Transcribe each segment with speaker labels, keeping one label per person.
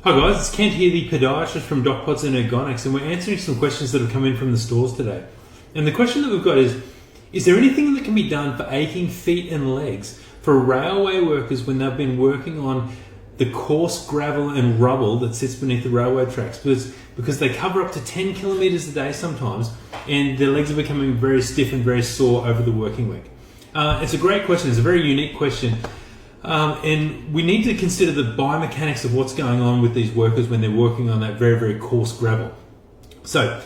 Speaker 1: Hi guys, it's Kent here, the podiatrist from Doc Pods and Ergonics, and we're answering some questions that have come in from the stores today. And the question that we've got is there anything that can be done for aching feet and legs for railway workers when they've been working on the coarse gravel and rubble that sits beneath the railway tracks? Because they cover up to 10 kilometres a day sometimes, and their legs are becoming very stiff and very sore over the working week. It's a great question, it's a very unique question. And we need to consider the biomechanics of what's going on with these workers when they're working on that very, very coarse gravel. So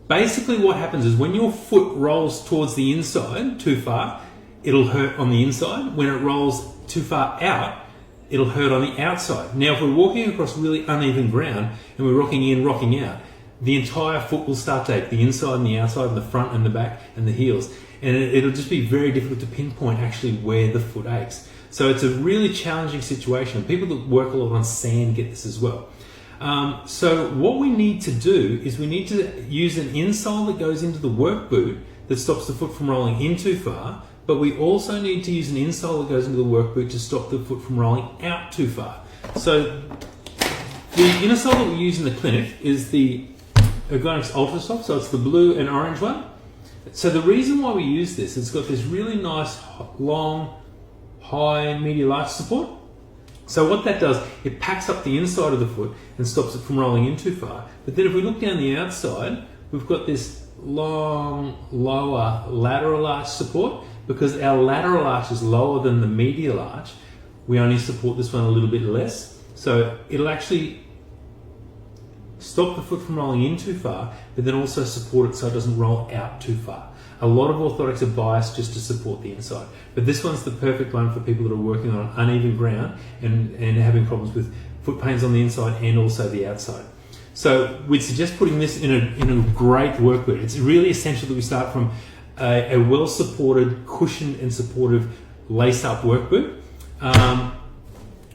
Speaker 1: basically what happens is when your foot rolls towards the inside too far, it'll hurt on the inside. When it rolls too far out, it'll hurt on the outside. Now, if we're walking across really uneven ground and we're rocking in, rocking out, the entire foot will start to ache, the inside and the outside and the front and the back and the heels. And it'll just be very difficult to pinpoint actually where the foot aches. So it's a really challenging situation. People that work a lot on sand get this as well. So what we need to do is we need to use an insole that goes into the work boot that stops the foot from rolling in too far, but we also need to use an insole that goes into the work boot to stop the foot from rolling out too far. So the inner sole that we use in the clinic is the Ergonics Ultra Soft, so it's the blue and orange one. So the reason why we use this, it's got this really nice long high medial arch support. So what that does, it packs up the inside of the foot and stops it from rolling in too far. But then if we look down the outside, we've got this long lower lateral arch support. Because our lateral arch is lower than the medial arch, we only support this one a little bit less. So it'll actually stop the foot from rolling in too far, but then also support it so it doesn't roll out too far. A lot of orthotics are biased just to support the inside, but this one's the perfect one for people that are working on uneven ground and having problems with foot pains on the inside and also the outside. So we'd suggest putting this in a great work boot. It's really essential that we start from a well-supported, cushioned and supportive lace-up work boot.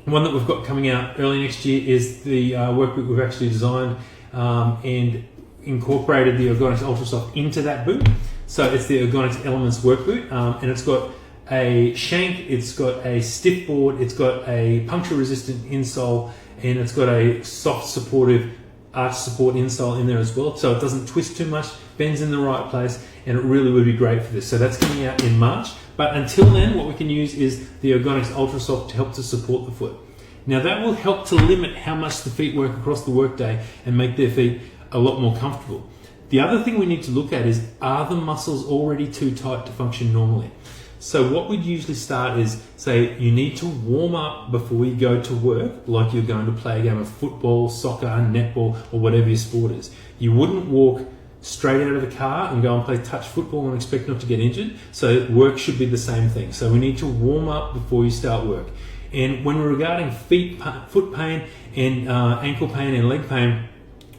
Speaker 1: One that we've got coming out early next year is the work boot we've actually designed and incorporated the Ergonics Ultra Soft into that boot. So it's the Ergonics Elements work boot, and it's got a shank, it's got a stiff board, it's got a puncture-resistant insole, and it's got a soft, supportive arch support insole in there as well. So it doesn't twist too much, bends in the right place, and it really would be great for this. So that's coming out in March. But until then, what we can use is the Ergonics Ultra Soft to help to support the foot. Now that will help to limit how much the feet work across the workday and make their feet a lot more comfortable. The other thing we need to look at is, are the muscles already too tight to function normally? So what we'd usually start is, say you need to warm up before you go to work, like you're going to play a game of football, soccer, netball, or whatever your sport is. You wouldn't walk straight out of the car and go and play touch football and expect not to get injured. So work should be the same thing. So we need to warm up before you start work. And when we're regarding foot pain and ankle pain and leg pain,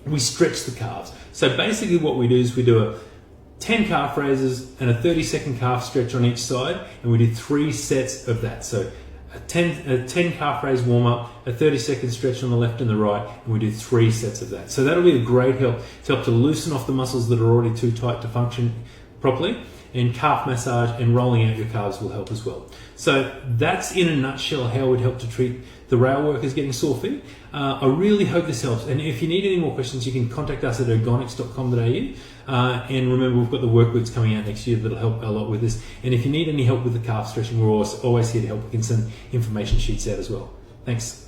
Speaker 1: we stretch the calves. So basically what we do is we do a 10 calf raises and a 30-second calf stretch on each side, and we do 3 sets of that. So a 10 calf raise warm up, a 30-second stretch on the left and the right, and we do 3 sets of that. So that'll be a great help to loosen off the muscles that are already too tight to function properly, and calf massage and rolling out your calves will help as well. So that's in a nutshell how we'd help to treat the rail workers getting sore feet. I really hope this helps, and if you need any more questions, you can contact us at ergonics.com.au, and remember, we've got the work boots coming out next year that'll help a lot with this. And if you need any help with the calf stretching, we're always here to help. We can send information sheets out as well. Thanks.